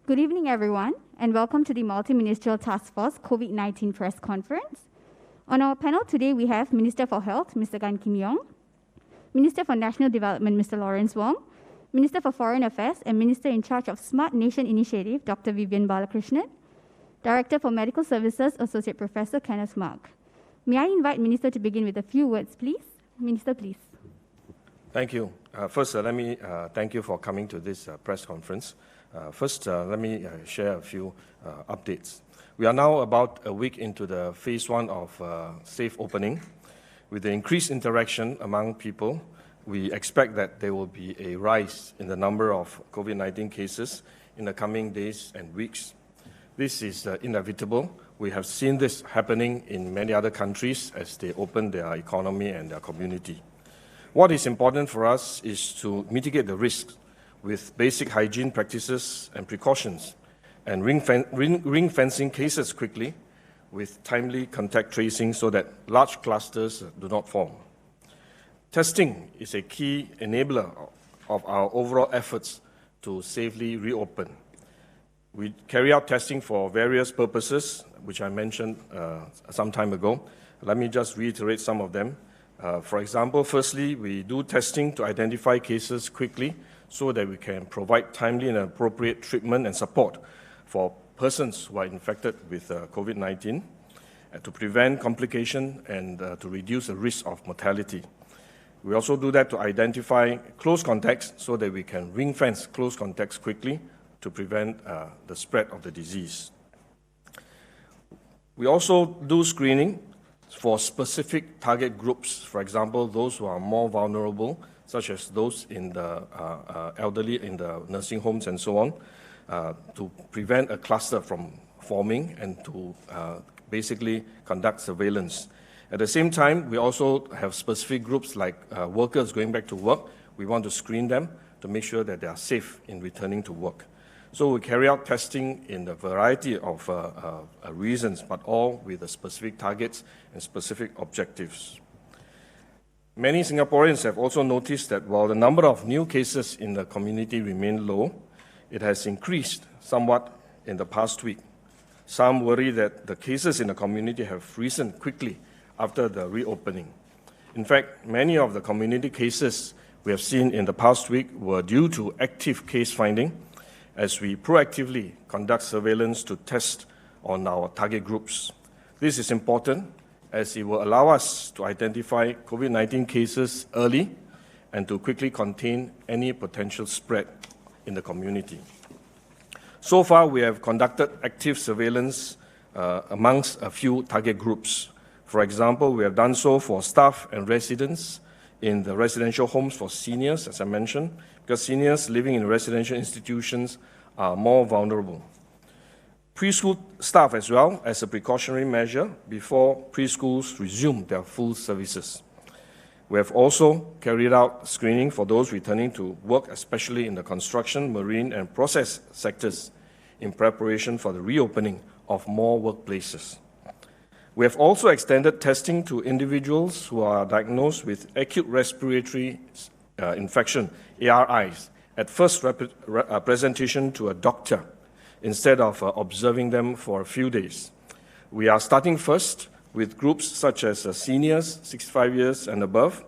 Good evening, everyone, and welcome to the Multi-Ministerial Task Force COVID-19 press conference. On our panel today, we have Minister for Health, Mr. Gan Kim Yong, Minister for National Development, Mr. Lawrence Wong, Minister for Foreign Affairs and Minister in charge of Smart Nation Initiative, Dr. Vivian Balakrishna, Director for Medical Services, Associate Professor Kenneth Mark. May I invite Minister to begin with a few words, please? Minister, please. Thank you. First, let me thank you for coming to this press conference. Let me share a few updates. We are now about a week into the phase 1 of safe opening. With the increased interaction among people, we expect that there will be a rise in the number of COVID-19 cases in the coming days and weeks. This is inevitable. We have seen this happening in many other countries as they open their economy and their community. What is important for us is to mitigate the risks with basic hygiene practices and precautions, and ring-fencing cases quickly with timely contact tracing so that large clusters do not form. Testing is a key enabler of our overall efforts to safely reopen. We carry out testing for various purposes, which I mentioned some time ago. Let me just reiterate some of them. For example, firstly, we do testing to identify cases quickly so that we can provide timely and appropriate treatment and support for persons who are infected with COVID-19 to prevent complication and to reduce the risk of mortality. We also do that to identify close contacts so that we can ring-fence close contacts quickly to prevent the spread of the disease. We also do screening for specific target groups, for example, those who are more vulnerable, such as those in the elderly in the nursing homes and so on, to prevent a cluster from forming and to basically conduct surveillance. At the same time, we also have specific groups like workers going back to work. We want to screen them to make sure that they are safe in returning to work. So we carry out testing in a variety of reasons, but all with the specific targets and specific objectives. Many Singaporeans have also noticed that while the number of new cases in the community remain low, it has increased somewhat in the past week. Some worry that the cases in the community have risen quickly after the reopening. In fact, many of the community cases we have seen in the past week were due to active case finding, as we proactively conduct surveillance to test on our target groups. This is important as it will allow us to identify COVID-19 cases early and to quickly contain any potential spread in the community. So far, we have conducted active surveillance amongst a few target groups. For example, we have done so for staff and residents in the residential homes for seniors, as I mentioned, because seniors living in residential institutions are more vulnerable. Preschool staff as well, as a precautionary measure before preschools resume their full services. We have also carried out screening for those returning to work, especially in the construction, marine, and process sectors, in preparation for the reopening of more workplaces. We have also extended testing to individuals who are diagnosed with acute respiratory infection, ARIs, at first presentation to a doctor, instead of observing them for a few days. We are starting first with groups such as seniors, 65 years and above,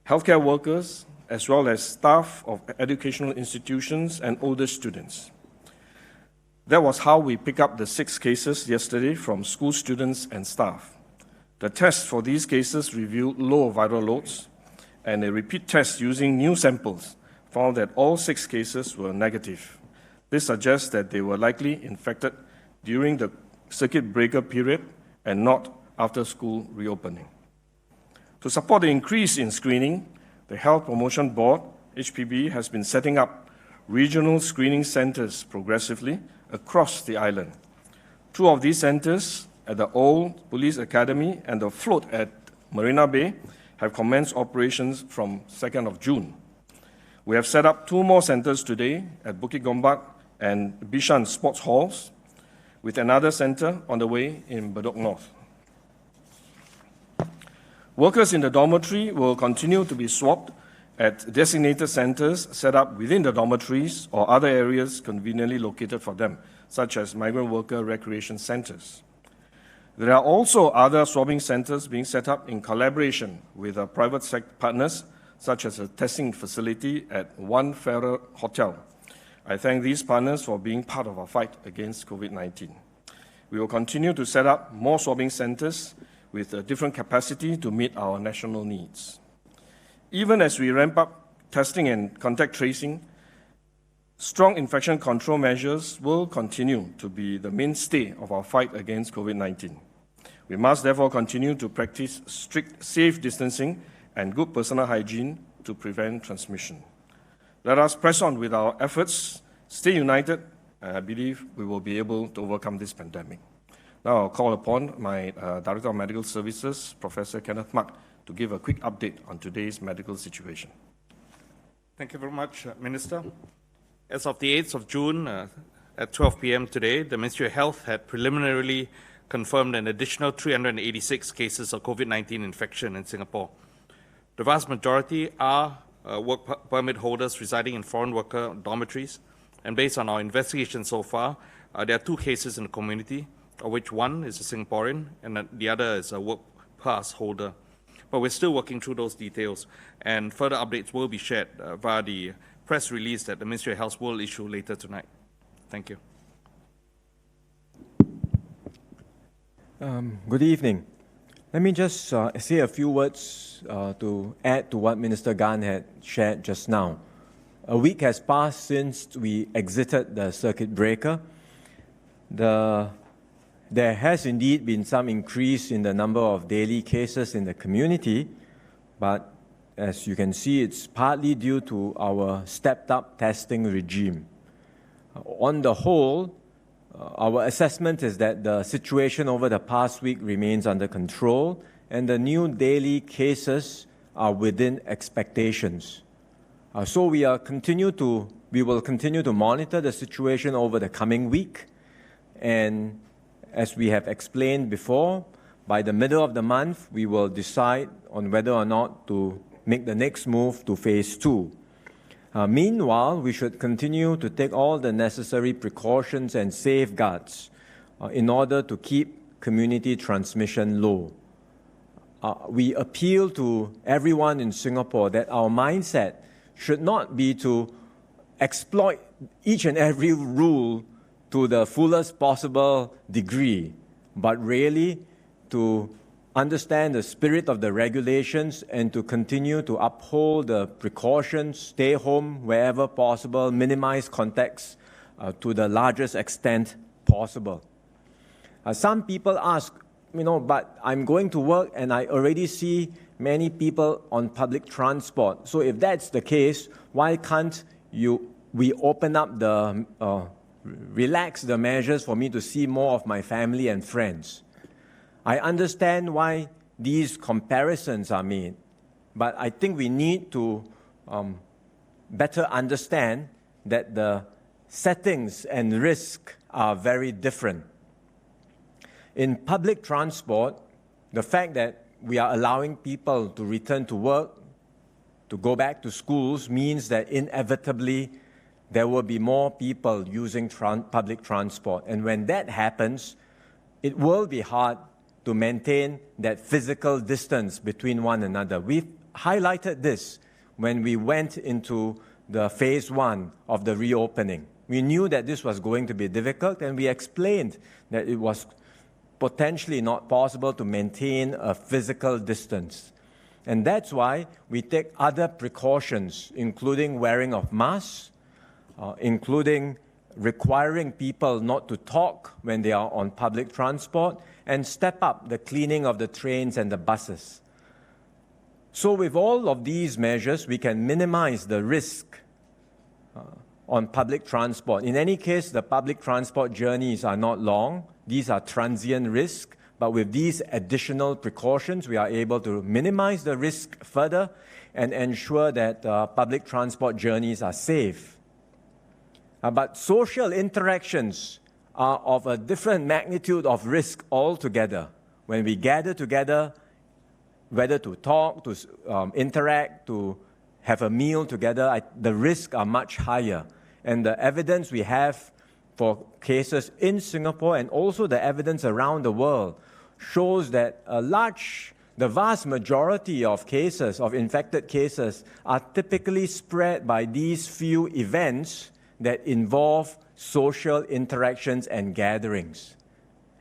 healthcare workers, as well as staff of educational institutions and older students. That was how we picked up the 6 cases yesterday from school students and staff. The tests for these cases revealed low viral loads, and a repeat test using new samples found that all 6 cases were negative. This suggests that they were likely infected during the circuit breaker period and not after school reopening. To support the increase in screening, the Health Promotion Board, HPB, has been setting up regional screening centers progressively across the island. 2 of these centers at the Old Police Academy and the float at Marina Bay have commenced operations from 2nd of June. We have set up 2 more centers today at Bukit Gombak and Bishan Sports Halls, with another center on the way in Bedok North. Workers in the dormitory will continue to be swabbed at designated centres set up within the dormitories or other areas conveniently located for them, such as migrant worker recreation centres. There are also other swabbing centres being set up in collaboration with private partners, such as a testing facility at One Farrer Hotel. I thank these partners for being part of our fight against COVID-19. We will continue to set up more swabbing centres with a different capacity to meet our national needs. Even as we ramp up testing and contact tracing, strong infection control measures will continue to be the mainstay of our fight against COVID-19. We must therefore continue to practice strict safe distancing and good personal hygiene to prevent transmission. Let us press on with our efforts, stay united, and I believe we will be able to overcome this pandemic. Now I'll call upon my Director of Medical Services, Professor Kenneth Mak, to give a quick update on today's medical situation. Thank you very much, Minister. As of the 8th of June, at 12 p.m. today, the Ministry of Health had preliminarily confirmed an additional 386 cases of COVID-19 infection in Singapore. The vast majority are work permit holders residing in foreign worker dormitories, and based on our investigation so far, there are 2 cases in the community, of which one is a Singaporean and the other is a work pass holder. But we're still working through those details, and further updates will be shared via the press release that the Ministry of Health will issue later tonight. Thank you. Good evening. Let me just say a few words to add to what Minister Gan had shared just now. A week has passed since we exited the circuit breaker. There has indeed been some increase in the number of daily cases in the community, but as you can see, it's partly due to our stepped-up testing regime. On the whole, our assessment is that the situation over the past week remains under control, and the new daily cases are within expectations. So we will continue to monitor the situation over the coming week, and as we have explained before, by the middle of the month, we will decide on whether or not to make the next move to phase 2. Meanwhile, we should continue to take all the necessary precautions and safeguards in order to keep community transmission low. We appeal to everyone in Singapore that our mindset should not be to exploit each and every rule to the fullest possible degree, but really to understand the spirit of the regulations and to continue to uphold the precautions, stay home wherever possible, minimize contacts to the largest extent possible. Some people ask, but I'm going to work and I already see many people on public transport. So if that's the case, why can't we open up relax the measures for me to see more of my family and friends? I understand why these comparisons are made, but I think we need to better understand that the settings and risk are very different. In public transport, the fact that we are allowing people to return to work, to go back to schools, means that inevitably there will be more people using public transport. And when that happens, it will be hard to maintain that physical distance between one another. We've highlighted this when we went into the phase 1 of the reopening. We knew that this was going to be difficult, and we explained that it was potentially not possible to maintain a physical distance. And that's why we take other precautions, including wearing of masks, including requiring people not to talk when they are on public transport, and step up the cleaning of the trains and the buses. So with all of these measures, we can minimize the risk on public transport. In any case, the public transport journeys are not long. These are transient risks, but with these additional precautions, we are able to minimize the risk further and ensure that public transport journeys are safe. But social interactions are of a different magnitude of risk altogether. When we gather together, whether to talk, to interact, to have a meal together, the risks are much higher. And the evidence we have for cases in Singapore and also the evidence around the world shows that the vast majority of cases, of infected cases, are typically spread by these few events that involve social interactions and gatherings.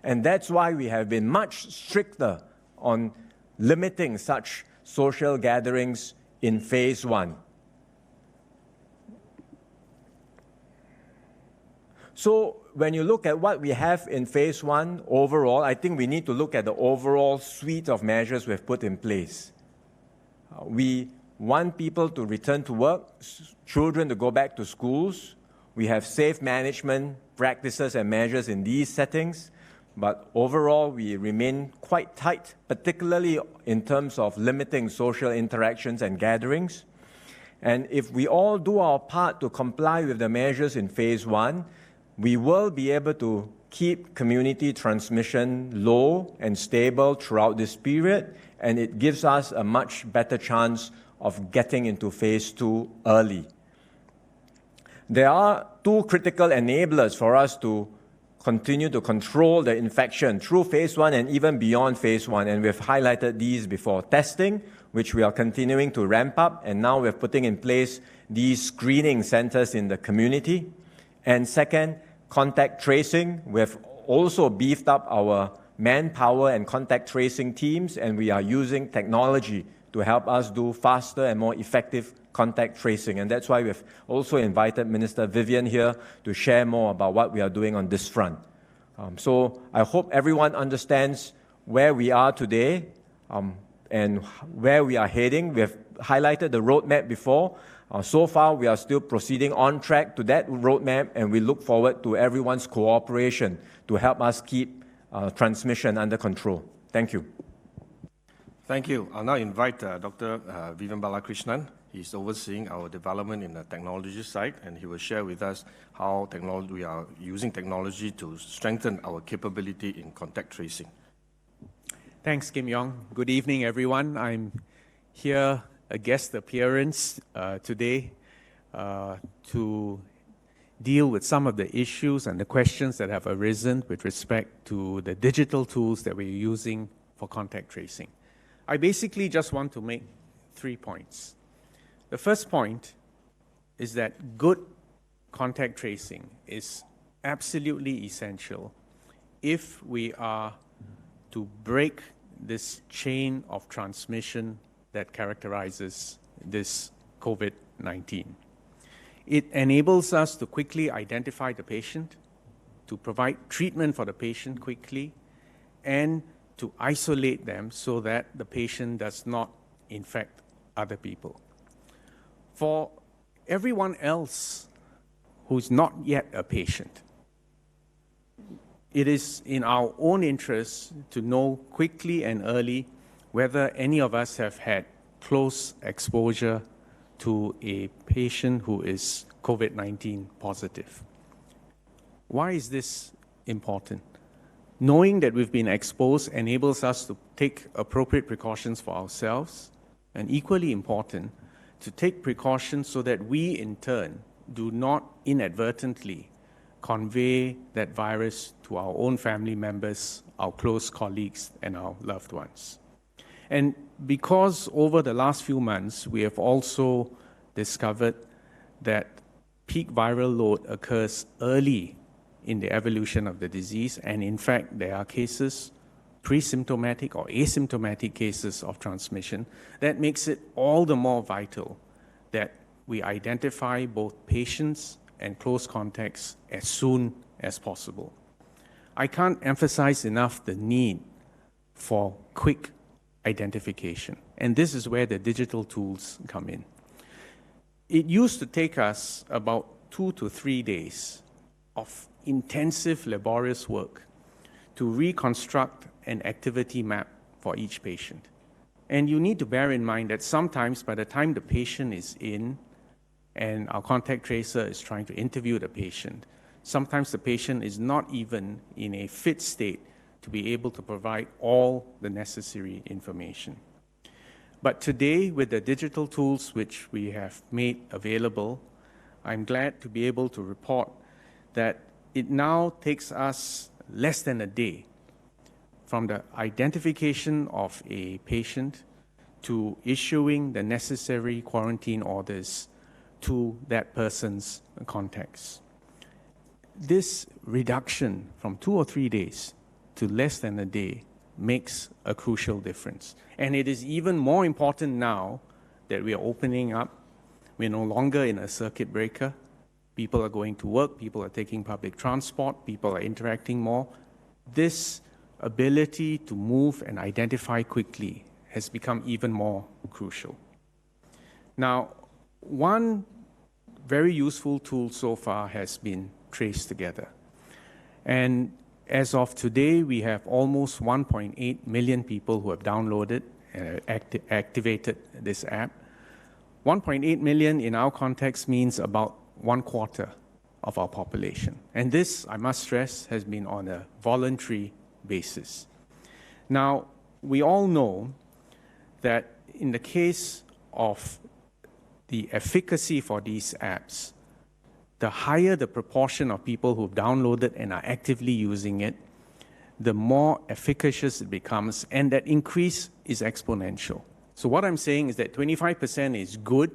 And that's why we have been much stricter on limiting such social gatherings in phase 1. So when you look at what we have in phase 1 overall, I think we need to look at the overall suite of measures we've put in place. We want people to return to work, children to go back to schools. We have safe management practices and measures in these settings, but overall we remain quite tight, particularly in terms of limiting social interactions and gatherings. And if we all do our part to comply with the measures in phase 1, we will be able to keep community transmission low and stable throughout this period, and it gives us a much better chance of getting into phase 2 early. There are 2 critical enablers for us to continue to control the infection through phase 1 and even beyond phase 1, and we've highlighted these before. Testing, which we are continuing to ramp up, and now we're putting in place these screening centers in the community. And second, contact tracing. We've also beefed up our manpower and contact tracing teams, and we are using technology to help us do faster and more effective contact tracing. And that's why we've also invited Minister Vivian here to share more about what we are doing on this front. So I hope everyone understands where we are today and where we are heading. We have highlighted the roadmap before. So far, we are still proceeding on track to that roadmap, and we look forward to everyone's cooperation to help us keep transmission under control. Thank you. Thank you. I'll now invite Dr. Vivian Balakrishnan. He's overseeing our development in the technology side, and he will share with us how we are using technology to strengthen our capability in contact tracing. Thanks, Kim Yong. Good evening, everyone. I'm here, a guest appearance today to deal with some of the issues and the questions that have arisen with respect to the digital tools that we're using for contact tracing. I basically just want to make 3 points. The first point is that good contact tracing is absolutely essential if we are to break this chain of transmission that characterizes this COVID-19. It enables us to quickly identify the patient, to provide treatment for the patient quickly, and to isolate them so that the patient does not infect other people. For everyone else who's not yet a patient, it is in our own interest to know quickly and early whether any of us have had close exposure to a patient who is COVID-19 positive. Why is this important? Knowing that we've been exposed enables us to take appropriate precautions for ourselves, and equally important, to take precautions so that we, in turn, do not inadvertently convey that virus to our own family members, our close colleagues, and our loved ones. And because over the last few months, we have also discovered that peak viral load occurs early in the evolution of the disease, and in fact, there are cases, pre-symptomatic or asymptomatic cases of transmission, that makes it all the more vital that we identify both patients and close contacts as soon as possible. I can't emphasize enough the need for quick identification, and this is where the digital tools come in. It used to take us about 2 to 3 days of intensive laborious work to reconstruct an activity map for each patient. And you need to bear in mind that sometimes by the time the patient is in and our contact tracer is trying to interview the patient, sometimes the patient is not even in a fit state to be able to provide all the necessary information. But today, with the digital tools which we have made available, I'm glad to be able to report that it now takes us less than a day from the identification of a patient to issuing the necessary quarantine orders to that person's contacts. This reduction from 2 or 3 days to less than a day makes a crucial difference. And it is even more important now that we are opening up. We're no longer in a circuit breaker. People are going to work, people are taking public transport, people are interacting more. This ability to move and identify quickly has become even more crucial. Now, one very useful tool so far has been Trace Together. And as of today, we have almost 1.8 million people who have downloaded and activated this app. 1.8 million in our context means about 1/4 of our population. And this, I must stress, has been on a voluntary basis. Now, we all know that in the case of the efficacy for these apps, the higher the proportion of people who've downloaded and are actively using it, the more efficacious it becomes, and that increase is exponential. So what I'm saying is that 25% is good,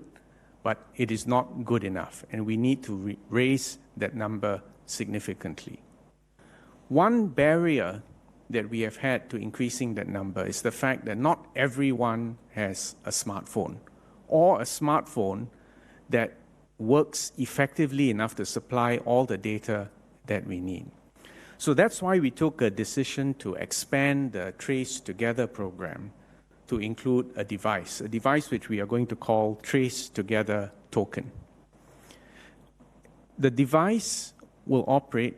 but it is not good enough, and we need to raise that number significantly. One barrier that we have had to increasing that number is the fact that not everyone has a smartphone, or a smartphone that works effectively enough to supply all the data that we need. So that's why we took a decision to expand the Trace Together program to include a device which we are going to call Trace Together Token. The device will operate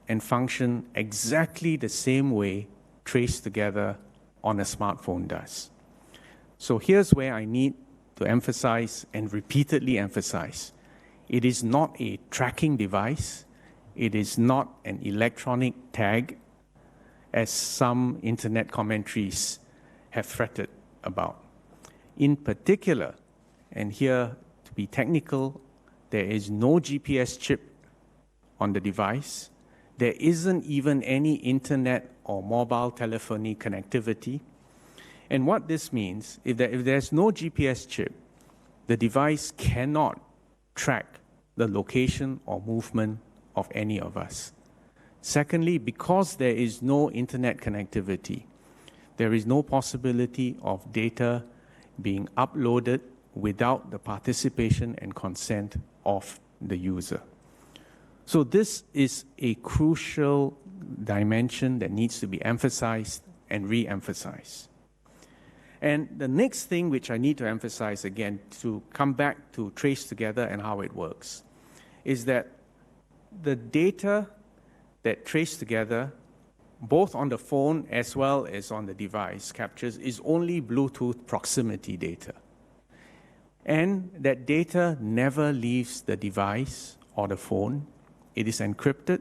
and function exactly the same way Trace Together on a smartphone does. So here's where I need to emphasize and repeatedly emphasize. It is not a tracking device. It is not an electronic tag, as some internet commentaries have fretted about. In particular, and here to be technical, there is no GPS chip on the device. There isn't even any internet or mobile telephony connectivity. And what this means, if there's no GPS chip, the device cannot track the location or movement of any of us. Secondly, because there is no internet connectivity, there is no possibility of data being uploaded without the participation and consent of the user. So this is a crucial dimension that needs to be emphasized and re-emphasized. And the next thing which I need to emphasize again, to come back to Trace Together and how it works, is that the data that Trace Together, both on the phone as well as on the device, captures is only Bluetooth proximity data. And that data never leaves the device or the phone. It is encrypted.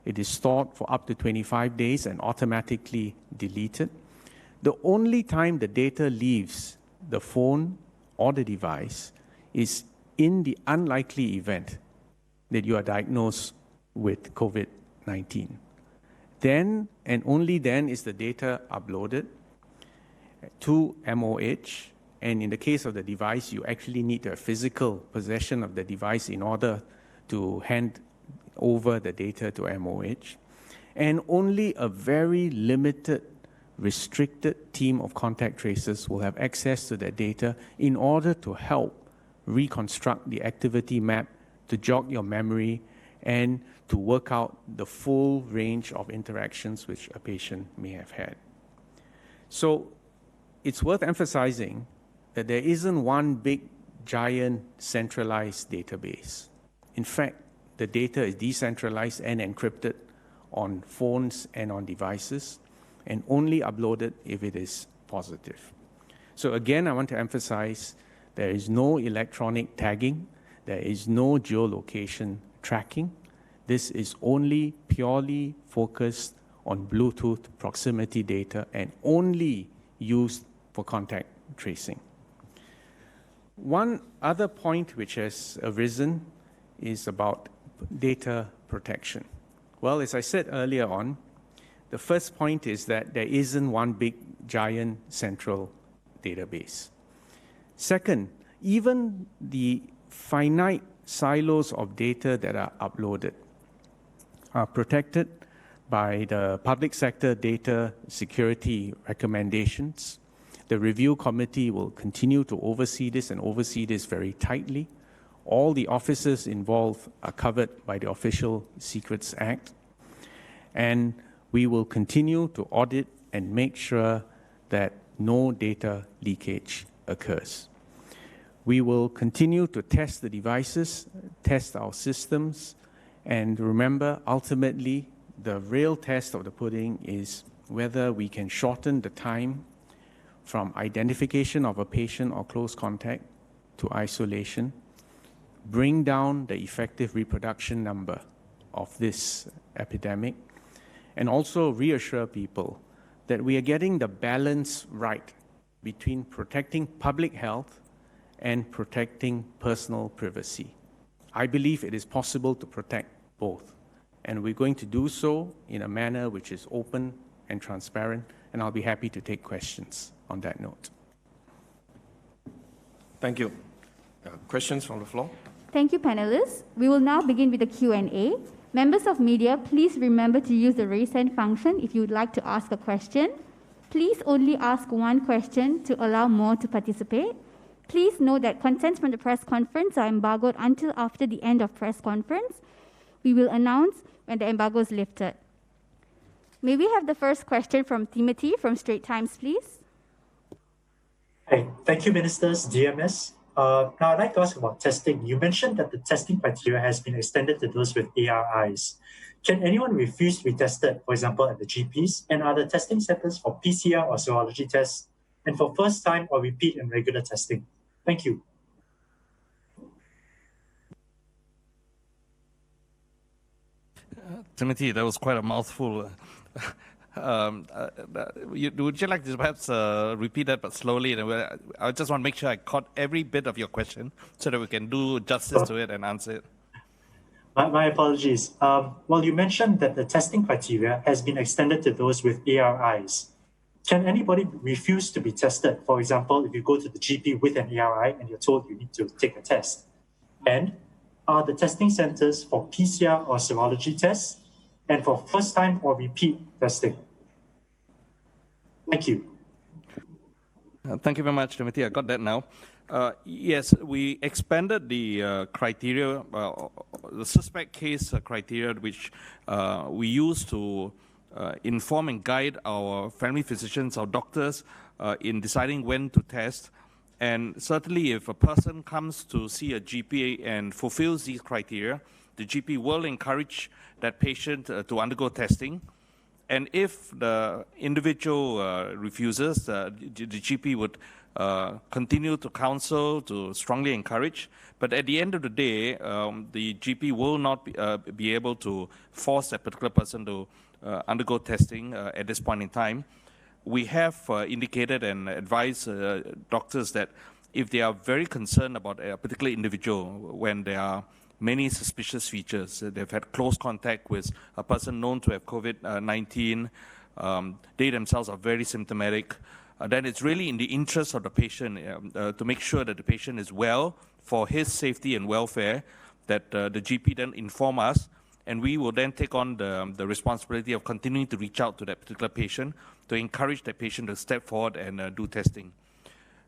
It is stored for up to 25 days and automatically deleted. The only time the data leaves the phone or the device is in the unlikely event that you are diagnosed with COVID-19. Then and only then is the data uploaded to MOH. And in the case of the device, you actually need to have physical possession of the device in order to hand over the data to MOH. And only a very limited, restricted team of contact tracers will have access to that data in order to help reconstruct the activity map, to jog your memory, and to work out the full range of interactions which a patient may have had. So it's worth emphasizing that there isn't one big, giant, centralized database. In fact, the data is decentralized and encrypted on phones and on devices, and only uploaded if it is positive. So again, I want to emphasize there is no electronic tagging, there is no geolocation tracking. This is only purely focused on Bluetooth proximity data and only used for contact tracing. One other point which has arisen is about data protection. Well, as I said earlier on, the first point is that there isn't one big, giant central database. Second, even the finite silos of data that are uploaded are protected by the public sector data security recommendations. The review committee will continue to oversee this and oversee this very tightly. All the officers involved are covered by the Official Secrets Act. And we will continue to audit and make sure that no data leakage occurs. We will continue to test the devices, test our systems, and remember, ultimately, the real test of the pudding is whether we can shorten the time from identification of a patient or close contact to isolation, bring down the effective reproduction number of this epidemic, and also reassure people that we are getting the balance right between protecting public health and protecting personal privacy. I believe it is possible to protect both, and we're going to do so in a manner which is open and transparent, and I'll be happy to take questions on that note. Thank you. Questions from the floor? Thank you, panelists. We will now begin with the Q&A. Members of media, please remember to use the raise hand function if you would like to ask a question. Please only ask one question to allow more to participate. Please note that contents from the press conference are embargoed until after the end of press conference. We will announce when the embargo is lifted. May we have the first question from Timothy from Straits Times, please? Hi, thank you, Ministers, DMS. Now, I'd like to ask about testing. You mentioned that the testing criteria has been extended to those with ARIs. Can anyone refuse to be tested, for example, at the GPs? And are the testing centers for PCR or serology tests and for first-time or repeat and regular testing? Thank you. Timothy, that was quite a mouthful. Would you like to perhaps repeat that but slowly? I just want to make sure I caught every bit of your question so that we can do justice to it and answer it. My apologies. Well, you mentioned that the testing criteria has been extended to those with ARIs. Can anybody refuse to be tested? For example, if you go to the GP with an ARI and you're told you need to take a test. And are the testing centers for PCR or serology tests and for first-time or repeat testing? Thank you. Thank you very much, Timothy. I got that now. Yes, we expanded the criteria, the suspect case criteria, which we use to inform and guide our family physicians, our doctors, in deciding when to test. And certainly, if a person comes to see a GP and fulfills these criteria, the GP will encourage that patient to undergo testing. And if the individual refuses, the GP would continue to counsel, to strongly encourage. But at the end of the day, the GP will not be able to force that particular person to undergo testing at this point in time. We have indicated and advised doctors that if they are very concerned about a particular individual, when there are many suspicious features, they've had close contact with a person known to have COVID-19, they themselves are very symptomatic, then it's really in the interest of the patient to make sure that the patient is well for his safety and welfare, that the GP then inform us, and we will then take on the responsibility of continuing to reach out to that particular patient to encourage that patient to step forward and do testing.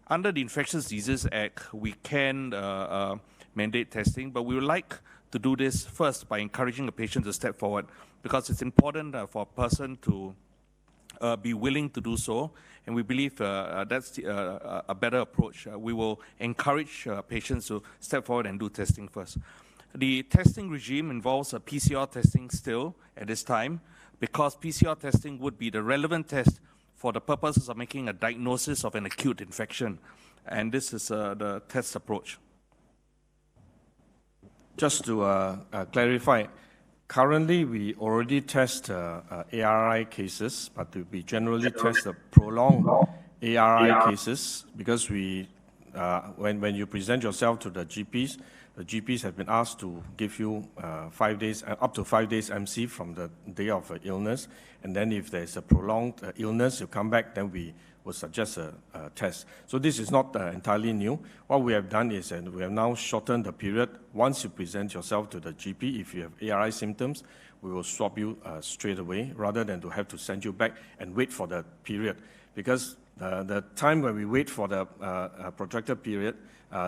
Under the Infectious Diseases Act, we can mandate testing, but we would like to do this first by encouraging the patient to step forward, because it's important for a person to be willing to do so, and we believe that's a better approach. We will encourage patients to step forward and do testing first. The testing regime involves a PCR testing still at this time, because PCR testing would be the relevant test for the purposes of making a diagnosis of an acute infection, and this is the test approach. Just to clarify, currently we already test ARI cases, but we generally test the prolonged ARI cases because we when you present yourself to the GPs have been asked to give you 5 days, up to 5 days MC from the day of illness. And then if there's a prolonged illness, you come back, then we will suggest a test. So this is not entirely new. What we have done is we have now shortened the period. Once you present yourself to the GP, if you have ARI symptoms, we will swab you straight away, rather than to have to send you back and wait for the period. Because the time when we wait for the protracted period,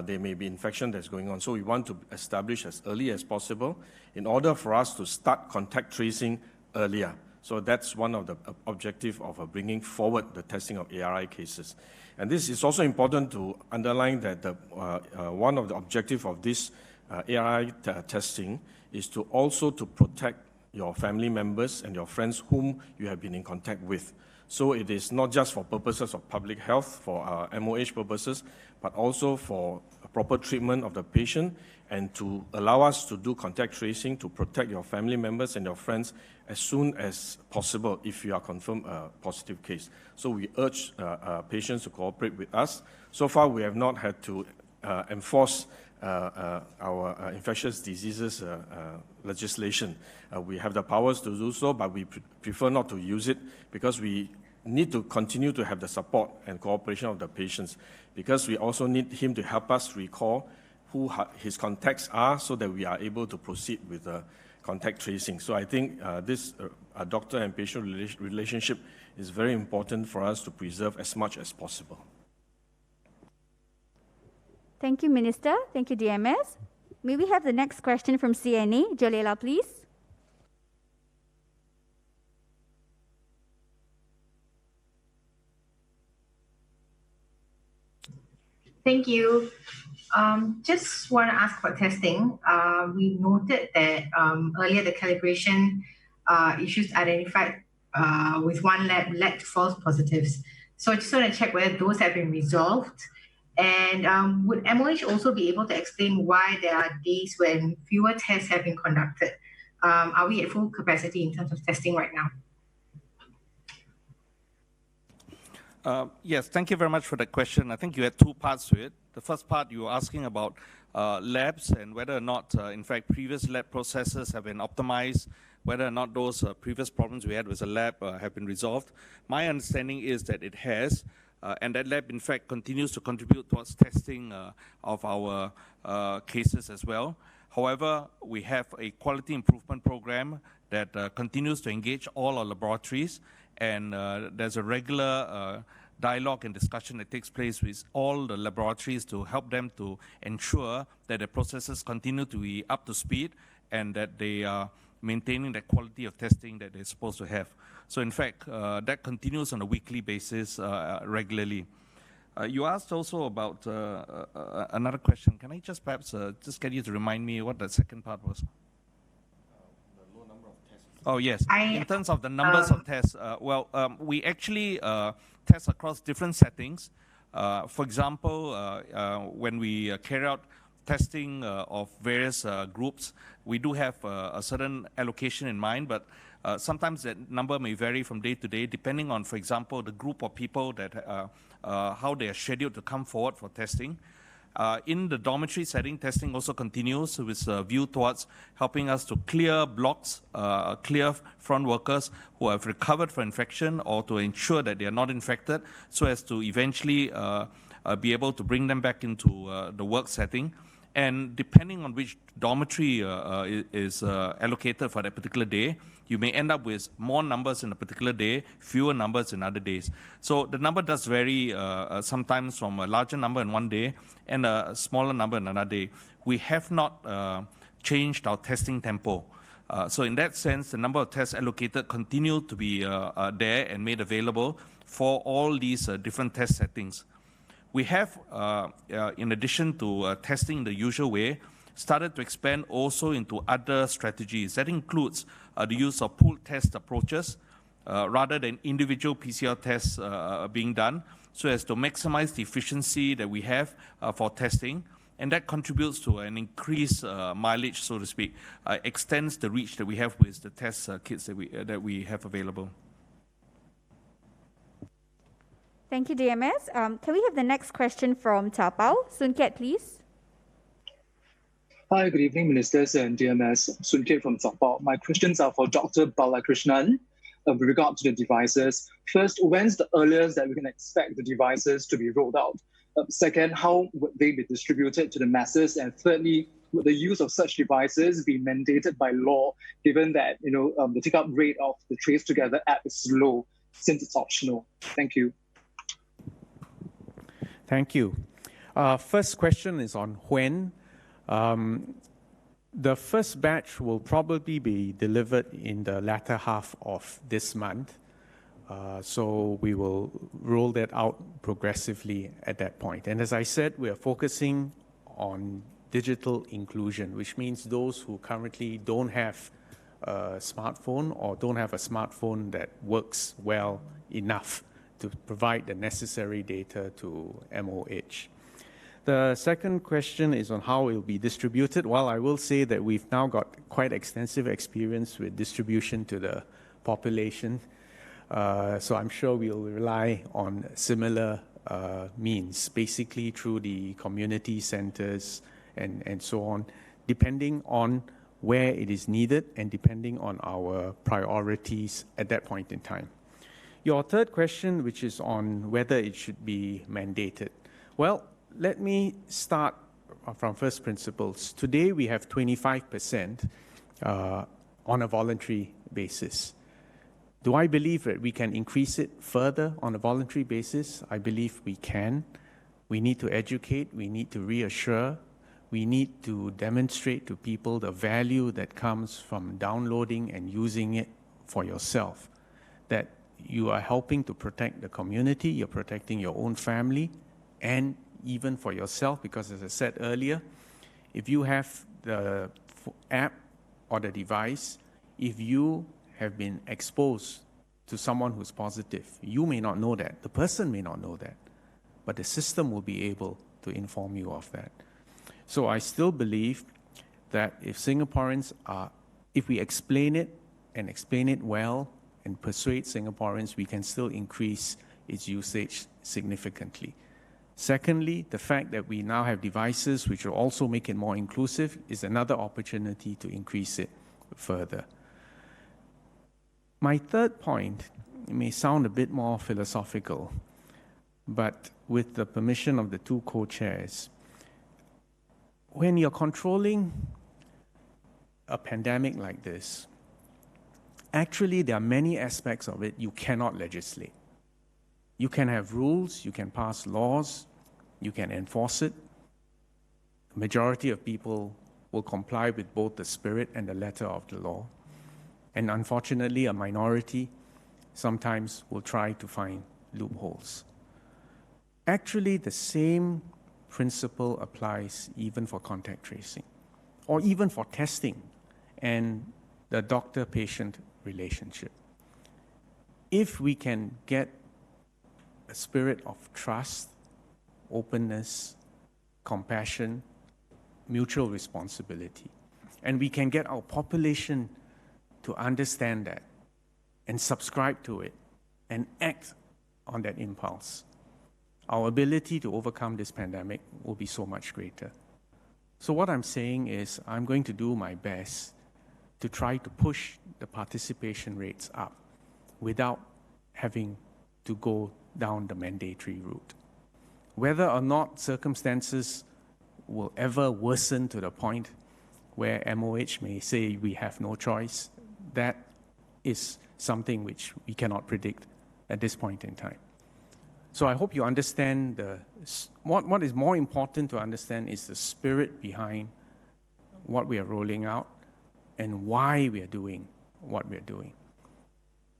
there may be infection that's going on. So we want to establish as early as possible in order for us to start contact tracing earlier. So that's one of the objectives of bringing forward the testing of ARI cases. And this is also important to underline that one of the objectives of this ARI testing is to also to protect your family members and your friends whom you have been in contact with. So it is not just for purposes of public health, for MOH purposes, but also for proper treatment of the patient and to allow us to do contact tracing to protect your family members and your friends as soon as possible if you are confirmed a positive case. So we urge patients to cooperate with us. So far, we have not had to enforce our infectious diseases legislation. We have the powers to do so, but we prefer not to use it because we need to continue to have the support and cooperation of the patients, because we also need him to help us recall who his contacts are so that we are able to proceed with the contact tracing. So I think this doctor and patient relationship is very important for us to preserve as much as possible. Thank you, Minister. Thank you, DMS. May we have the next question from CNA? Jalela, please. Thank you. Just want to ask for testing. We noted that earlier the calibration issues identified with one lab led to false positives. So I just want to check whether those have been resolved. And would MOH also be able to explain why there are days when fewer tests have been conducted? Are we at full capacity in terms of testing right now? Yes, thank you very much for that question. I think you had two parts to it. The first part, you were asking about labs and whether or not, in fact, previous lab processes have been optimized, whether or not those previous problems we had with the lab have been resolved. My understanding is that it has, and that lab, in fact, continues to contribute towards testing of our cases as well. However, we have a quality improvement program that continues to engage all our laboratories, and there's a regular dialogue and discussion that takes place with all the laboratories to help them to ensure that the processes continue to be up to speed and that they are maintaining the quality of testing that they're supposed to have. So in fact, that continues on a weekly basis regularly. You asked also about another question. Can I just perhaps just get you to remind me what the second part was? The low number of tests. Oh, yes. In terms of the numbers of tests, we actually test across different settings. For example, when we carry out testing of various groups, we do have a certain allocation in mind, but sometimes that number may vary from day to day, depending on, for example, the group of people that how they are scheduled to come forward for testing. In the dormitory setting, testing also continues with a view towards helping us to clear blocks, clear front workers who have recovered from infection or to ensure that they are not infected, so as to eventually be able to bring them back into the work setting. And depending on which dormitory is allocated for that particular day, you may end up with more numbers in a particular day, fewer numbers in other days. So the number does vary sometimes from a larger number in one day and a smaller number in another day. We have not changed our testing tempo. So in that sense, the number of tests allocated continue to be there and made available for all these different test settings. We have, in addition to testing the usual way, started to expand also into other strategies. That includes the use of pooled test approaches rather than individual PCR tests being done, so as to maximize the efficiency that we have for testing. And that contributes to an increased mileage, so to speak, extends the reach that we have with the test kits that we have available. Thank you, DMS. Can we have the next question from Tapao? Soon Kiat, please. Hi, good evening, Ministers and DMS. Soon Kiat from Zapao. My questions are for Dr. Balakrishnan with regard to the devices. First, when's the earliest that we can expect the devices to be rolled out? Second, how would they be distributed to the masses? And thirdly, would the use of such devices be mandated by law, given that the take-up rate of the Trace Together app is low since it's optional? Thank you. Thank you. First question is on when. The first batch will probably be delivered in the latter half of this month. So we will roll that out progressively at that point. And as I said, we are focusing on digital inclusion, which means those who currently don't have a smartphone or don't have a smartphone that works well enough to provide the necessary data to MOH. The second question is on how it will be distributed. Well, I will say that we've now got quite extensive experience with distribution to the population. So I'm sure we'll rely on similar means, basically through the community centers and so on, depending on where it is needed and depending on our priorities at that point in time. Your third question, which is on whether it should be mandated. Well, let me start from first principles. Today, we have 25% on a voluntary basis. Do I believe that we can increase it further on a voluntary basis? I believe we can. We need to educate, we need to reassure, we need to demonstrate to people the value that comes from downloading and using it for yourself, that you are helping to protect the community, you're protecting your own family, and even for yourself, because as I said earlier, if you have the app or the device, if you have been exposed to someone who's positive, you may not know that, the person may not know that, but the system will be able to inform you of that. So I still believe that if Singaporeans if we explain it and explain it well and persuade Singaporeans, we can still increase its usage significantly. Secondly, the fact that we now have devices which will also make it more inclusive is another opportunity to increase it further. My third point, it may sound a bit more philosophical, but with the permission of the two co-chairs, when you're controlling a pandemic like this, actually there are many aspects of it you cannot legislate. You can have rules, you can pass laws, you can enforce it. The majority of people will comply with both the spirit and the letter of the law. And unfortunately, a minority sometimes will try to find loopholes. Actually, the same principle applies even for contact tracing, or even for testing and the doctor-patient relationship. If we can get a spirit of trust, openness, compassion, mutual responsibility, and we can get our population to understand that and subscribe to it and act on that impulse, our ability to overcome this pandemic will be so much greater. So what I'm saying is I'm going to do my best to try to push the participation rates up without having to go down the mandatory route. Whether or not circumstances will ever worsen to the point where MOH may say we have no choice, that is something which we cannot predict at this point in time. So I hope you understand what is more important to understand is the spirit behind what we are rolling out and why we are doing what we are doing.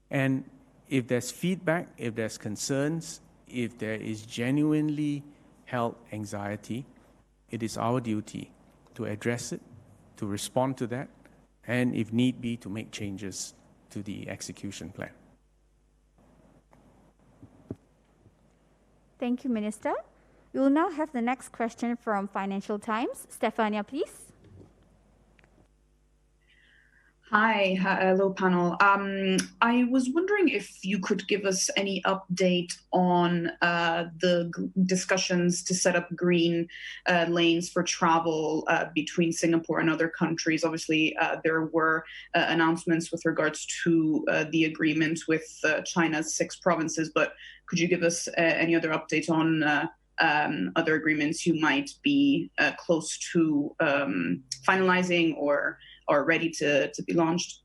And if there's feedback, if there's concerns, if there is genuinely held anxiety, it is our duty to address it, to respond to that, and if need be, to make changes to the execution plan. Thank you, Minister. We will now have the next question from Financial Times. Stephania, please. Hello panel. I was wondering if you could give us any update on the discussions to set up green lanes for travel between Singapore and other countries. Obviously, there were announcements with regards to the agreement with China's 6 provinces, but could you give us any other update on other agreements you might be close to finalizing or ready to be launched?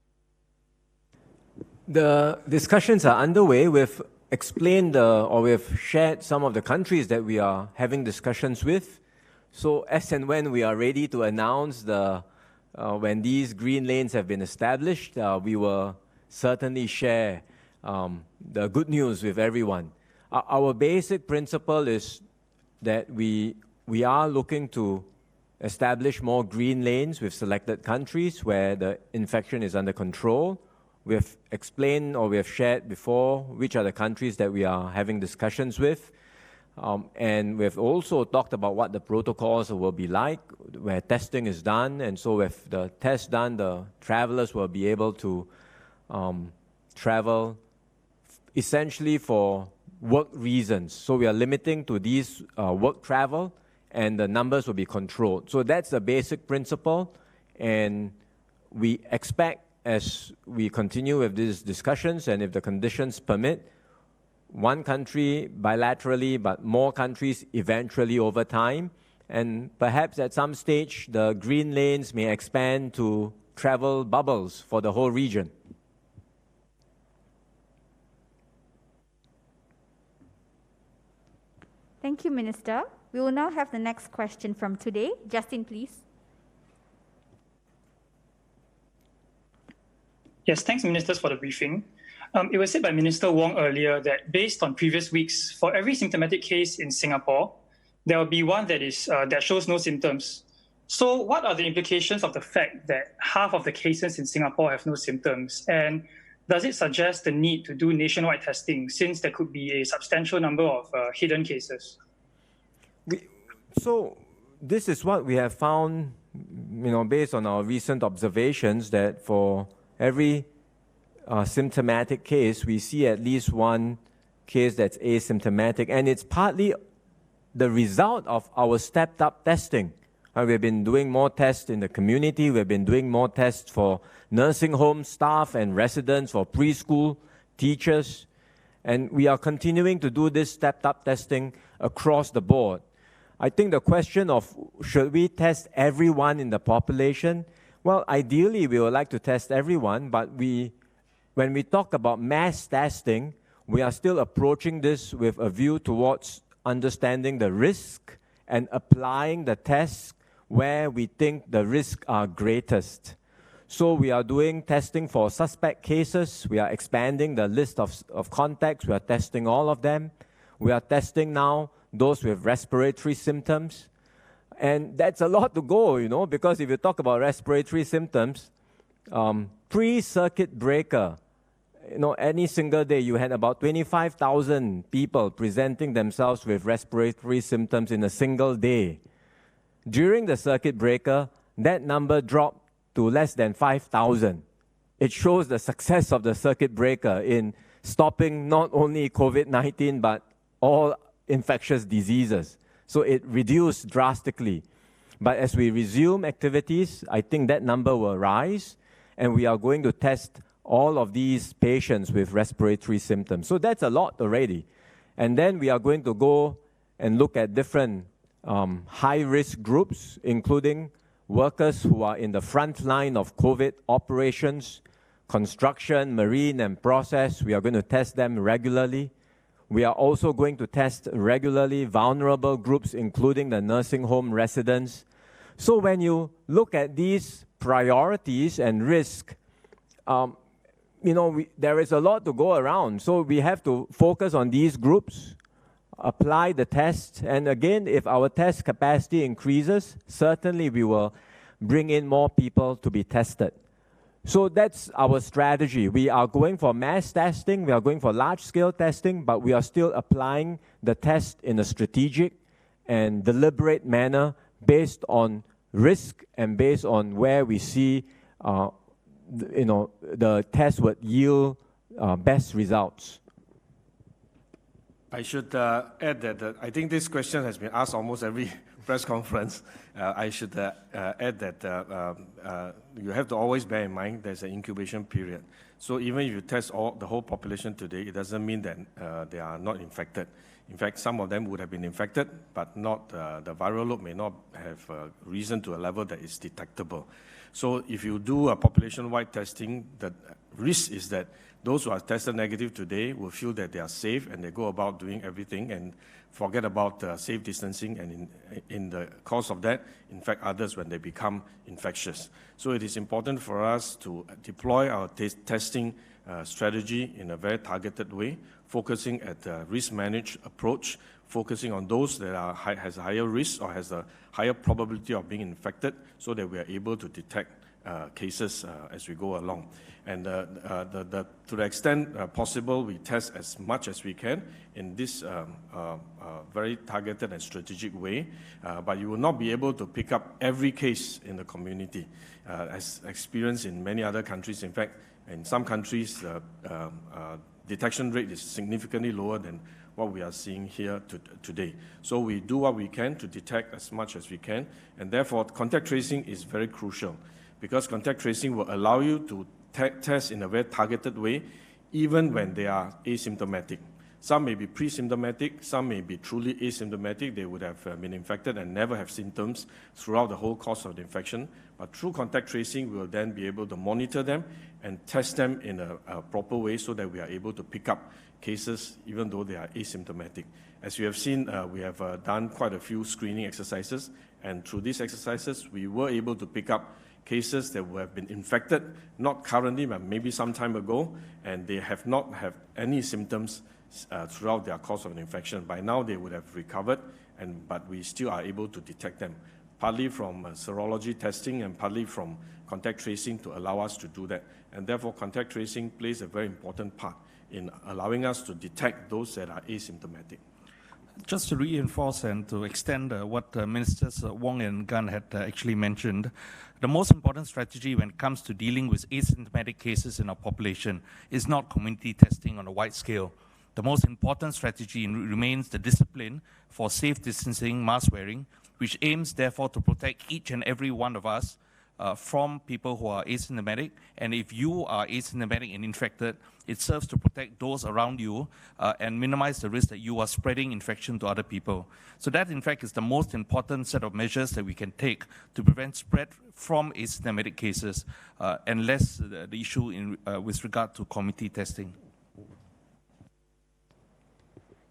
The discussions are underway. We've explained or we've shared some of the countries that we are having discussions with. So as and when we are ready to announce when these green lanes have been established, we will certainly share the good news with everyone. Our basic principle is that we are looking to establish more green lanes with selected countries where the infection is under control. We have explained or we have shared before which are the countries that we are having discussions with. And we've also talked about what the protocols will be like, where testing is done. And so with the test done, the travelers will be able to travel essentially for work reasons. So we are limiting to these work travel, and the numbers will be controlled. So that's the basic principle, and we expect as we continue with these discussions, and if the conditions permit, one country bilaterally, but more countries eventually over time, and perhaps at some stage the green lanes may expand to travel bubbles for the whole region. Thank you, Minister. We will now have the next question from today. Justin, please. Yes, thanks, Ministers, for the briefing. It was said by Minister Wong earlier that based on previous weeks, for every symptomatic case in Singapore, there will be one that shows no symptoms. So what are the implications of the fact that half of the cases in Singapore have no symptoms? And does it suggest the need to do nationwide testing, since there could be a substantial number of hidden cases? So this is what we have found, based on our recent observations, that for every symptomatic case, we see at least one case that's asymptomatic. And it's partly the result of our stepped-up testing. We've been doing more tests in the community. We've been doing more tests for nursing home staff and residents, for preschool teachers. And we are continuing to do this stepped-up testing across the board. I think the question of should we test everyone in the population? Well, ideally, we would like to test everyone, but when we talk about mass testing, we are still approaching this with a view towards understanding the risk and applying the tests where we think the risks are greatest. So we are doing testing for suspect cases. We are expanding the list of contacts. We are testing all of them. We are testing now those with respiratory symptoms. And that's a lot to go, because if you talk about respiratory symptoms, pre-circuit breaker, any single day you had about 25,000 people presenting themselves with respiratory symptoms in a single day. During the circuit breaker, that number dropped to less than 5,000. It shows the success of the circuit breaker in stopping not only COVID-19, but all infectious diseases. So it reduced drastically. But as we resume activities, I think that number will rise, and we are going to test all of these patients with respiratory symptoms. So that's a lot already. And then we are going to go and look at different high-risk groups, including workers who are in the front line of COVID operations, construction, marine, and process. We are going to test them regularly. We are also going to test regularly vulnerable groups, including the nursing home residents. So when you look at these priorities and risk, there is a lot to go around. So we have to focus on these groups, apply the test, and again, if our test capacity increases, certainly we will bring in more people to be tested. So that's our strategy. We are going for mass testing, we are going for large-scale testing, but we are still applying the test in a strategic and deliberate manner based on risk and based on where we see the test would yield best results? I should add that I think this question has been asked almost every press conference. I should add that you have to always bear in mind there's an incubation period. So even if you test the whole population today, it doesn't mean that they are not infected. In fact, some of them would have been infected, but not the viral load may not have risen to a level that is detectable. So if you do a population-wide testing, the risk is that those who are tested negative today will feel that they are safe and they go about doing everything and forget about safe distancing, and in the course of that, infect others when they become infectious. So it is important for us to deploy our testing strategy in a very targeted way, focusing at a risk-managed approach, focusing on those that has a higher risk or has a higher probability of being infected, so that we are able to detect cases as we go along. And to the extent possible, we test as much as we can in this very targeted and strategic way, but you will not be able to pick up every case in the community, as experienced in many other countries. In fact, in some countries, the detection rate is significantly lower than what we are seeing here today. So we do what we can to detect as much as we can, and therefore contact tracing is very crucial, because contact tracing will allow you to test in a very targeted way, even when they are asymptomatic. Some may be pre-symptomatic, some may be truly asymptomatic. They would have been infected and never have symptoms throughout the whole course of the infection. But through contact tracing, we will then be able to monitor them and test them in a proper way so that we are able to pick up cases even though they are asymptomatic. As you have seen, we have done quite a few screening exercises, and through these exercises, we were able to pick up cases that would have been infected, not currently, but maybe some time ago, and they have not had any symptoms throughout their course of an infection. By now, they would have recovered, but we still are able to detect them, partly from serology testing and partly from contact tracing to allow us to do that. And therefore, contact tracing plays a very important part in allowing us to detect those that are asymptomatic. Just to reinforce and to extend what Ministers Wong and Gan had actually mentioned, the most important strategy when it comes to dealing with asymptomatic cases in our population is not community testing on a wide scale. The most important strategy remains the discipline for safe distancing, mask wearing, which aims therefore to protect each and every one of us from people who are asymptomatic. And if you are asymptomatic and infected, it serves to protect those around you and minimize the risk that you are spreading infection to other people. So that, in fact, is the most important set of measures that we can take to prevent spread from asymptomatic cases, and less the issue with regard to community testing.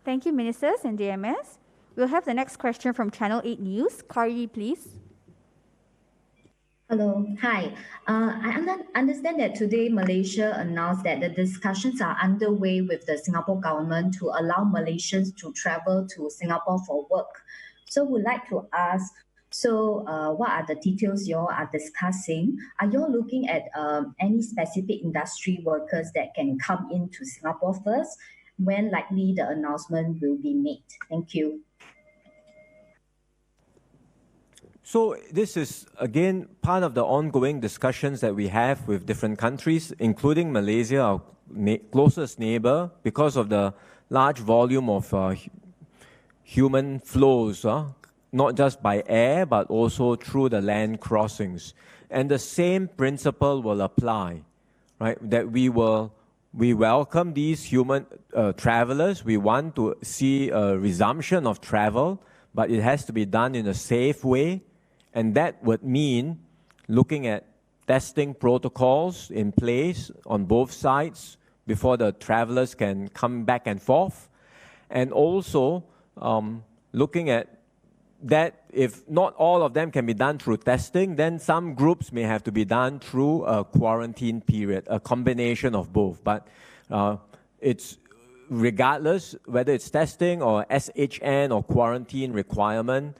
Thank you, Ministers and JMS. We'll have the next question from Channel 8 News. Kari, please. Hello, hi. I understand that today Malaysia announced that the discussions are underway with the Singapore government to allow Malaysians to travel to Singapore for work. So we'd like to ask, what are the details you all are discussing? Are you all looking at any specific industry workers that can come into Singapore first? When likely the announcement will be made? Thank you. So this is, again, part of the ongoing discussions that we have with different countries, including Malaysia, our closest neighbor, because of the large volume of human flows, not just by air, but also through the land crossings. And the same principle will apply, right? That we welcome these human travelers. We want to see a resumption of travel, but it has to be done in a safe way. And that would mean looking at testing protocols in place on both sides before the travelers can come back and forth. And also looking at that if not all of them can be done through testing, then some groups may have to be done through a quarantine period, a combination of both. But it's regardless whether it's testing or SHN or quarantine requirement,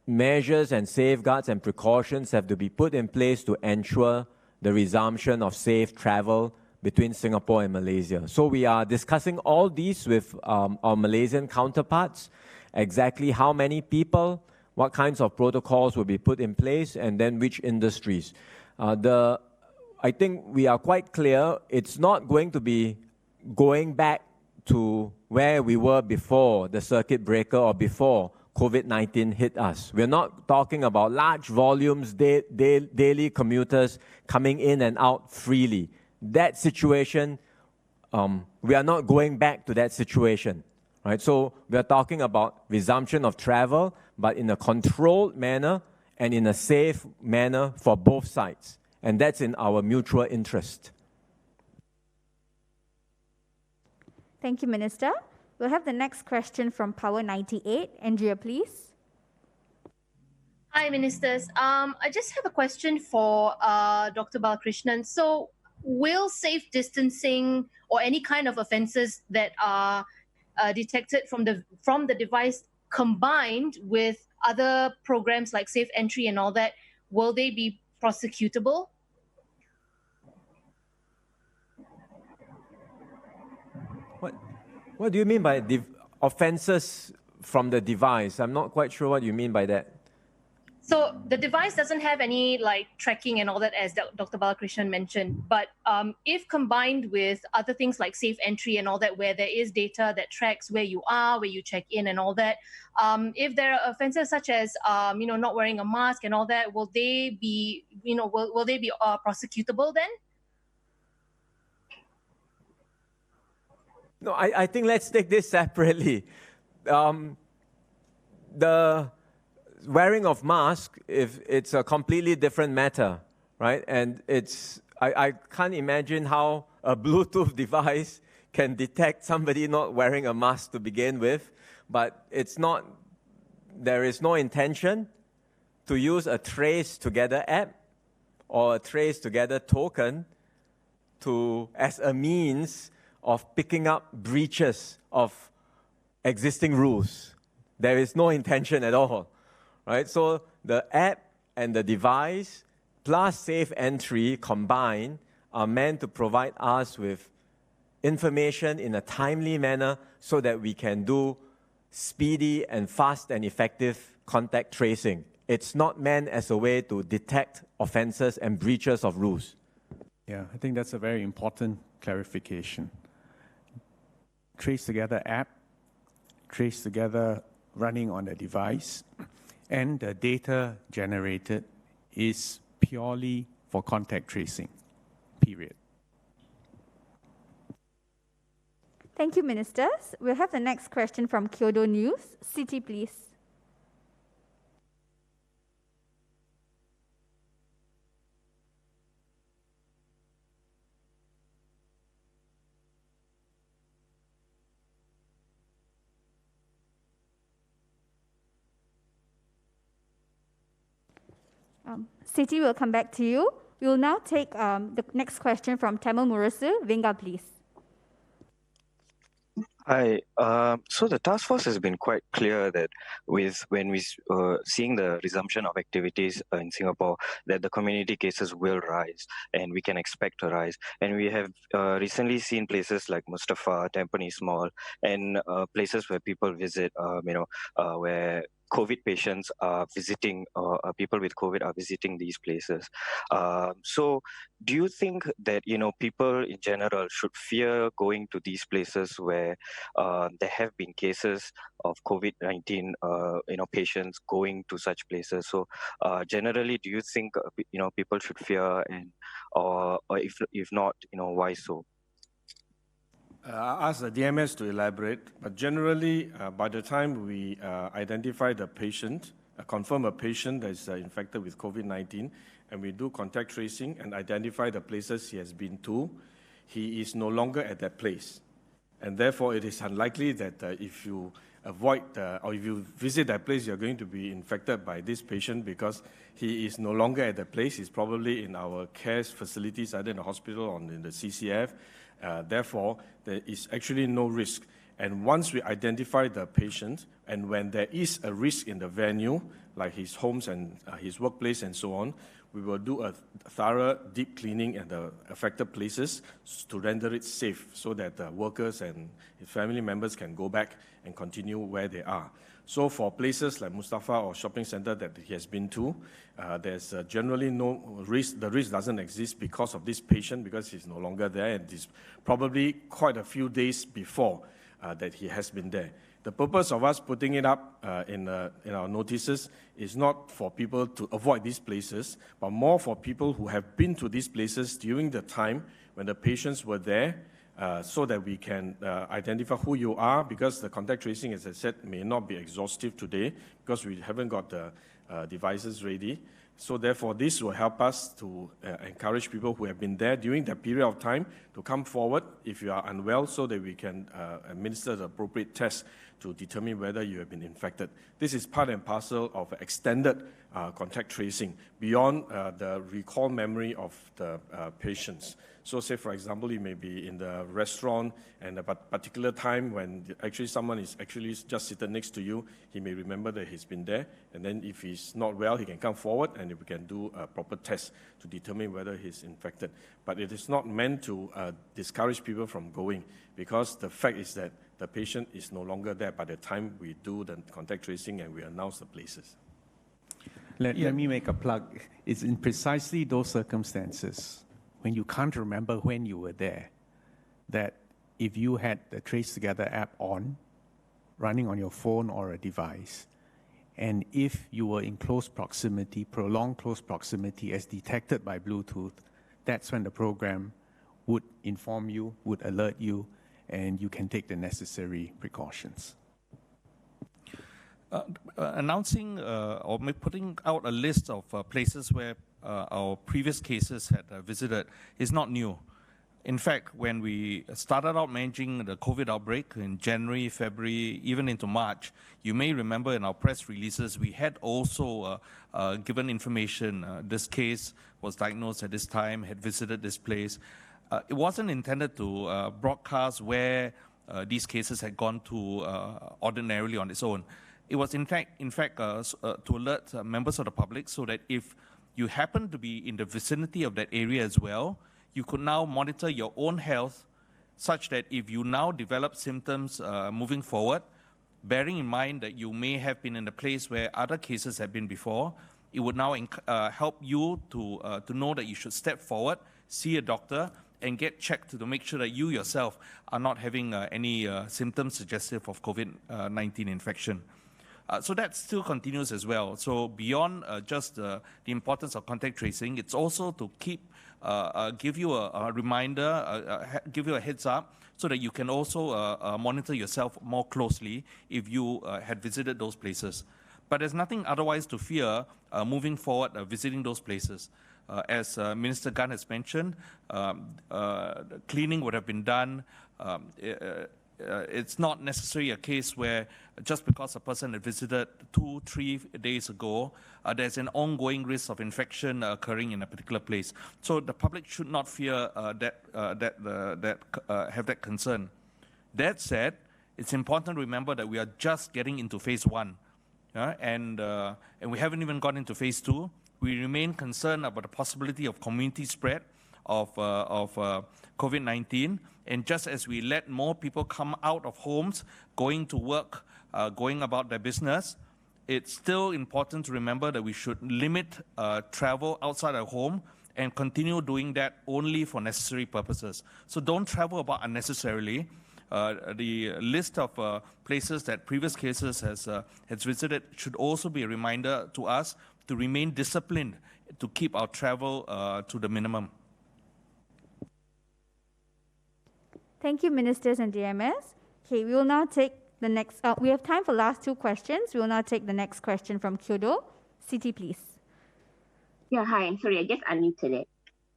measures and safeguards and precautions have to be put in place to ensure the resumption of safe travel between Singapore and Malaysia. So we are discussing all these with our Malaysian counterparts, exactly how many people, what kinds of protocols will be put in place, and then which industries. The I think we are quite clear it's not going to be going back to where we were before the circuit breaker or before COVID-19 hit us. We're not talking about large volumes, daily commuters coming in and out freely. That situation, we are not going back to that situation, right? So we are talking about resumption of travel, but in a controlled manner and in a safe manner for both sides. And that's in our mutual interest. Thank you, Minister. We'll have the next question from Power 98. Andrea, please. Hi, Ministers. I just have a question for Dr. Balakrishnan. So, will safe distancing or any kind of offences that are detected from the device combined with other programs like safe entry and all that, will they be prosecutable? What do you mean by offences from the device? I'm not quite sure what you mean by that. So the device doesn't have any like tracking and all that, as Dr. Balakrishnan mentioned. But if combined with other things like safe entry and all that, where there is data that tracks where you are, where you check in and all that, if there are offences such as not wearing a mask and all that, will they be will they be prosecutable then? No, I think let's take this separately. The wearing of mask, if it's a completely different matter, right? And I can't imagine how a Bluetooth device can detect somebody not wearing a mask to begin with, but there is no intention to use a Trace Together app or a Trace Together token as a means of picking up breaches of existing rules. There is no intention at all, right? So the app and the device plus safe entry combined are meant to provide us with information in a timely manner so that we can do speedy and fast and effective contact tracing. It's not meant as a way to detect offenses and breaches of rules. Yeah, I think that's a very important clarification. Trace Together app, Trace Together running on the device, and the data generated is purely for contact tracing, period. Thank you, Ministers. We'll have the next question from Kyodo News. Siti, please. Siti, will come back to you. We will now take the next question from Tamil Murasu. Venga, please. Hi. So the task force has been quite clear that when we seeing the resumption of activities in Singapore, that the community cases will rise and we can expect to rise. And we have recently seen places like Mustafa, Tampines Mall, and places where people visit, where COVID patients are visiting, people with COVID are visiting these places. So do you think that, people in general should fear going to these places where there have been cases of COVID-19, patients going to such places? So generally, do you think, people should fear, or if not, why so? I ask the DMS to elaborate, but generally, by the time we identify the patient, confirm a patient that is infected with COVID-19, and we do contact tracing and identify the places he has been to, he is no longer at that place. And therefore, it is unlikely that if you avoid or if you visit that place, you're going to be infected by this patient because he is no longer at that place. He's probably in our care facilities, either in the hospital or in the CCF. Therefore, there is actually no risk. And once we identify the patient, and when there is a risk in the venue, like his homes and his workplace and so on, we will do a thorough deep cleaning at the affected places to render it safe so that the workers and his family members can go back and continue where they are. So for places like Mustafa or shopping center that he has been to, there's generally no risk. The risk doesn't exist because of this patient, because he's no longer there, and it's probably quite a few days before that he has been there. The purpose of us putting it up in our notices is not for people to avoid these places, but more for people who have been to these places during the time when the patients were there, so that we can identify who you are, because the contact tracing, as I said, may not be exhaustive today because we haven't got the devices ready. So therefore, this will help us to encourage people who have been there during that period of time to come forward if you are unwell, so that we can administer the appropriate test to determine whether you have been infected. This is part and parcel of extended contact tracing beyond the recall memory of the patients. So say, for example, you may be in the restaurant and at a particular time when actually someone is actually just seated next to you, he may remember that he's been there, and then if he's not well, he can come forward and we can do a proper test to determine whether he's infected. But it is not meant to discourage people from going, because the fact is that the patient is no longer there by the time we do the contact tracing and we announce the places. Let me make a plug. It's in precisely those circumstances when you can't remember when you were there, that if you had the Trace Together app on, running on your phone or a device, and if you were in close proximity, prolonged close proximity as detected by Bluetooth, that's when the program would inform you, would alert you, and you can take the necessary precautions. Announcing or putting out a list of places where our previous cases had visited is not new. In fact, when we started out managing the COVID outbreak in January, February, even into March, you may remember in our press releases, we had also given information. This case was diagnosed at this time, had visited this place. It wasn't intended to broadcast where these cases had gone to ordinarily on its own. It was in fact to alert members of the public, so that if you happen to be in the vicinity of that area as well, you could now monitor your own health, such that if you now develop symptoms moving forward, bearing in mind that you may have been in a place where other cases have been before, it would now help you to know that you should step forward, see a doctor, and get checked to make sure that you yourself are not having any symptoms suggestive of COVID-19 infection. So that still continues as well. So beyond just the importance of contact tracing, it's also to give you a reminder, give you a heads up, so that you can also monitor yourself more closely if you had visited those places. But there's nothing otherwise to fear moving forward visiting those places. As Minister Gan has mentioned, cleaning would have been done. It's not necessarily a case where just because a person had visited 2-3 days ago, there's an ongoing risk of infection occurring in a particular place. So the public should not fear have that concern. That said, it's important to remember that we are just getting into phase 1, and we haven't even gone into phase 2. We remain concerned about the possibility of community spread of COVID-19. And just as we let more people come out of homes, going to work, going about their business, it's still important to remember that we should limit travel outside our home and continue doing that only for necessary purposes. So don't travel about unnecessarily. The list of places that previous cases has visited should also be a reminder to us to remain disciplined, to keep our travel to the minimum. Thank you, Ministers and DMS. Okay, we will now take the next, we have time for last 2 questions. We will now take the next question from Kyodo. Siti, please. Yeah, hi, I'm sorry, I just unmuted it.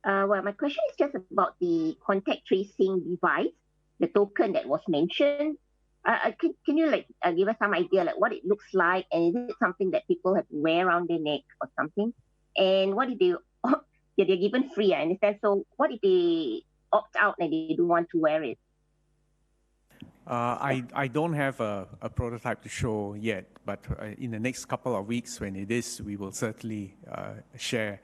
Well, my question is just about the contact tracing device, the token that was mentioned. Can you give us some idea what it looks like, and is it something that people have to wear around their neck or something? And what if they're given free, I understand. So what if they opt out and they don't want to wear it? I don't have a prototype to show yet, but in the next couple of weeks when it is, we will certainly share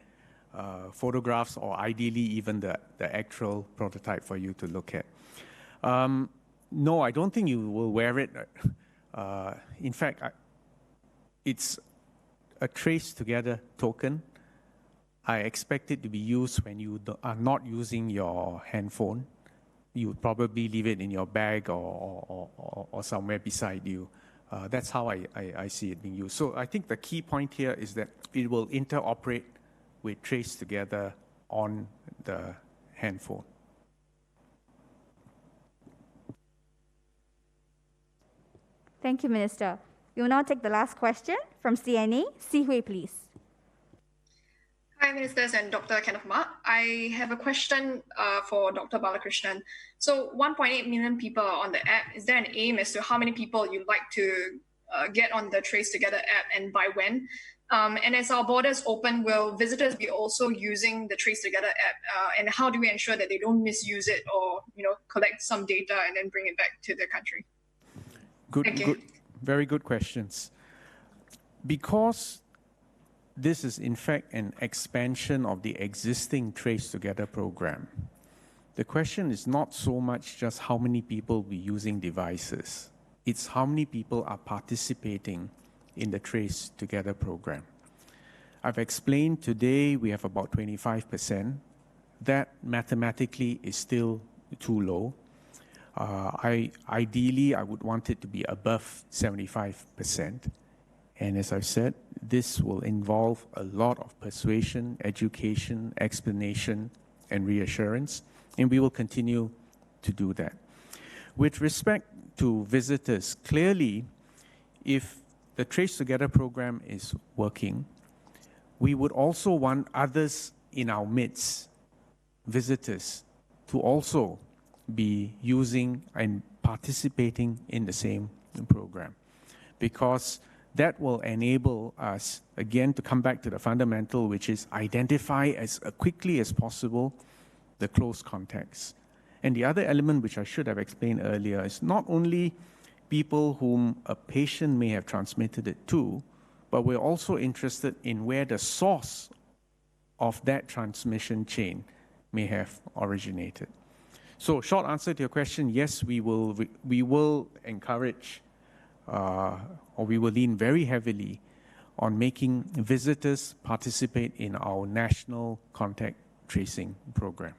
photographs, or ideally even the actual prototype for you to look at. No, I don't think you will wear it. In fact, it's a trace together token. I expect it to be used when you are not using your handphone. You would probably leave it in your bag or somewhere beside you. That's how I see it being used. So I think the key point here is that it will interoperate with Trace Together on the handphone. Thank you, Minister. We will now take the last question from CNA. Si Hui, please. Hi, Ministers and Dr. Kenneth Mark. I have a question for Dr. Balakrishnan. So 1.8 million people are on the app. Is there an aim as to how many people you'd like to get on the Trace Together app and by when? And as our borders open, will visitors be also using the Trace Together app? And how do we ensure that they don't misuse it or collect some data and then bring it back to their country? Good, very good questions. Because this is in fact an expansion of the existing Trace Together program, the question is not so much just how many people will be using devices, it's how many people are participating in the Trace Together program. I've explained today we have about 25%. That mathematically is still too low. Ideally, I would want it to be above 75%. And as I've said, this will involve a lot of persuasion, education, explanation, and reassurance, and we will continue to do that. With respect to visitors, clearly, if the Trace Together program is working, we would also want others in our midst, visitors, to also be using and participating in the same program, because that will enable us, again, to come back to the fundamental, which is identify as quickly as possible the close contacts. And the other element, which I should have explained earlier, is not only people whom a patient may have transmitted it to, but we're also interested in where the source of that transmission chain may have originated. So, short answer to your question, yes, we will encourage or we will lean very heavily on making visitors participate in our national contact tracing program.